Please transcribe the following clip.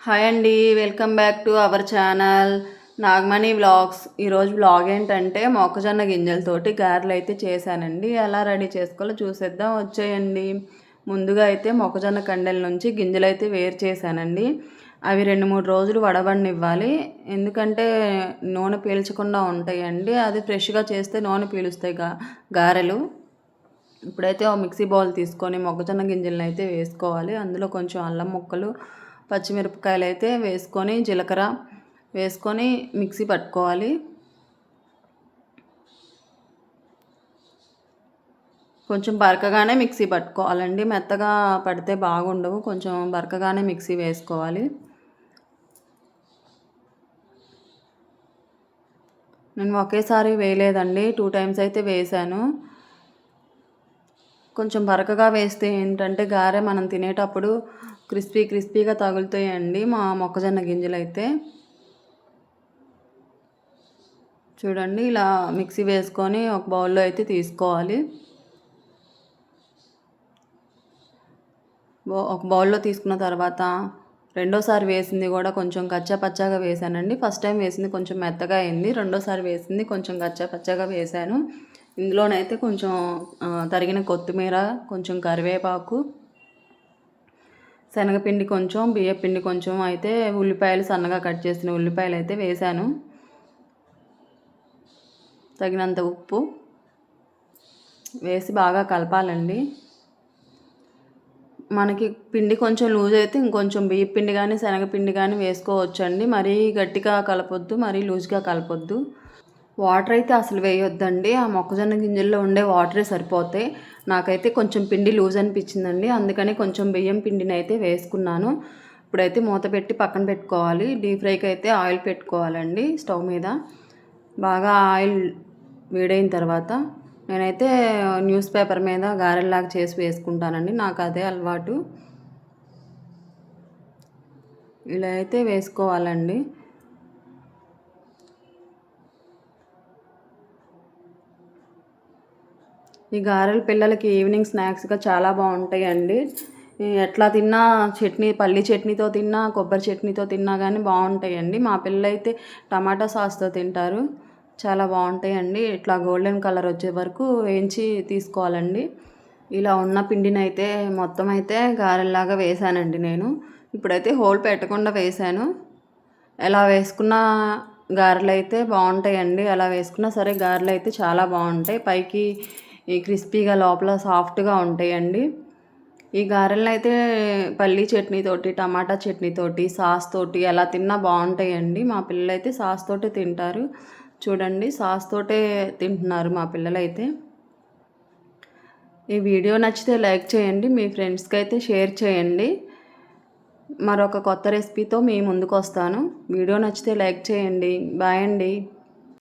Hi అండి, welcome back to our channel Nagamani vlogs. ఈరోజు vlog ఏంటంటే మొక్కజొన్న గింజలతోటి గారెలు అయితే చేశానండి. ఎలా రెడీ చేసుకోవాలో చూసేద్దాం, వచ్చేయండి. ముందుగా అయితే మొక్కజొన్న కండెల నుంచి గింజలు అయితే వేరు చేశానండి. అవి 2-3 రోజులు వడబడినివ్వాలి, ఎందుకంటే నూనె పీల్చకుండా ఉంటాయండి. అది ఫ్రెష్గా చేస్తే నూనె పీలుస్తాయి గారెలు. ఇప్పుడైతే ఒక మిక్సీ బౌల్ తీసుకొని మొక్కజొన్న గింజలను అయితే వేసుకోవాలి. అందులో కొంచెం అల్లం ముక్కలు, పచ్చిమిరపకాయలు అయితే వేసుకొని, జీలకర్ర వేసుకొని మిక్సీ పట్టుకోవాలి. కొంచెం బరకగానే మిక్సీ పట్టుకోవాలండి, మెత్తగా పడితే బాగుండవు. కొంచెం బరకగానే మిక్సీ వేసుకోవాలి. నేను ఒకేసారి వేయలేదండి, 2 టైమ్స్ అయితే వేసాను. కొంచెం బరకగా వేస్తే ఏంటంటే గారె మనం తినేటప్పుడు క్రిస్పీగా తగులుతాయండి మా మొక్కజొన్న గింజలు అయితే. చూడండి, ఇలా మిక్సీ వేసుకొని ఒక బౌల్లో అయితే తీసుకోవాలి. ఒక బౌల్లో తీసుకున్న తర్వాత రెండోసారి వేసింది కూడా కొంచెం కచ్చాపచ్చాగా వేసానండి. ఫస్ట్ టైం వేసింది కొంచెం మెత్తగా అయింది, రెండోసారి వేసింది కొంచెం కచ్చాపచ్చాగా వేసాను. ఇందులోనైతే కొంచెం తరిగిన కొత్తిమీర, కొంచెం కరివేపాకు, శనగపిండి కొంచెం, బియ్యపిండి కొంచెం, అయితే ఉల్లిపాయలు, సన్నగా కట్ చేసిన ఉల్లిపాయలు అయితే వేసాను. తగినంత ఉప్పు వేసి బాగా కలపాలండి. మనకి పిండి కొంచెం లూజ్ అయితే ఇంకొంచెం బియ్యపిండి కానీ శనగపిండి కానీ వేసుకోవచ్చండి. మరీ గట్టిగా కలపొద్దు, మరీ లూజ్గా కలపొద్దు. వాటర్ అయితే అసలు వేయొద్దండి, ఆ మొక్కజొన్న గింజల్లో ఉండే వాటరే సరిపోతాయి. నాకైతే కొంచెం పిండి లూజ్ అనిపించిందండి, అందుకని కొంచెం బియ్యం పిండిని అయితే వేసుకున్నాను. ఇప్పుడైతే మూత పెట్టి పక్కన పెట్టుకోవాలి. డీప్ ఫ్రైకి అయితే ఆయిల్ పెట్టుకోవాలండి స్టవ్ మీద. బాగా ఆయిల్ వేడైన తర్వాత నేనైతే న్యూస్ పేపర్ మీద గారెల్లాగా చేసి వేసుకుంటానండి, నాకు అదే అలవాటు. ఇలా అయితే వేసుకోవాలండి. ఈ గారెలు పిల్లలకి ఈవినింగ్ స్నాక్స్గా చాలా బాగుంటాయండి. ఎట్లా తిన్నా, చట్నీ, పల్లి చట్నీతో తిన్నా, కొబ్బరి చట్నీతో తిన్నా కానీ బాగుంటాయండి. మా పిల్లలైతే టమాటా సాస్తో తింటారు, చాలా బాగుంటాయండి. ఇట్లా గోల్డెన్ కలర్ వచ్చే వరకు వేయించి తీసుకోవాలండి. ఇలా ఉన్న పిండిని అయితే మొత్తం అయితే గారెల్లాగా వేసానండి నేను. ఇప్పుడైతే హోల్ పెట్టకుండా వేసాను. ఎలా వేసుకున్న గారెలు అయితే బాగుంటాయండి, అలా వేసుకున్నా సరే గారెలు అయితే చాలా బాగుంటాయి. పైకి క్రిస్పీగా, లోపల సాఫ్ట్గా ఉంటాయండి. ఈ గారెలను అయితే పల్లీ చట్నీతోటి, టమాటా చట్నీతోటి, సాస్ తోటి ఎలా తిన్నా బాగుంటాయండి. మా పిల్లలు అయితే సాస్ తోటే తింటారు. చూడండి, సాస్ తోటే తింటున్నారు మా పిల్లలైతే. ఈ వీడియో నచ్చితే లైక్ చేయండి, మీ ఫ్రెండ్స్కి అయితే షేర్ చేయండి. మరొక కొత్త రెసిపీతో మీ ముందుకు వస్తాను. వీడియో నచ్చితే లైక్ చేయండి. బాయ్ అండి.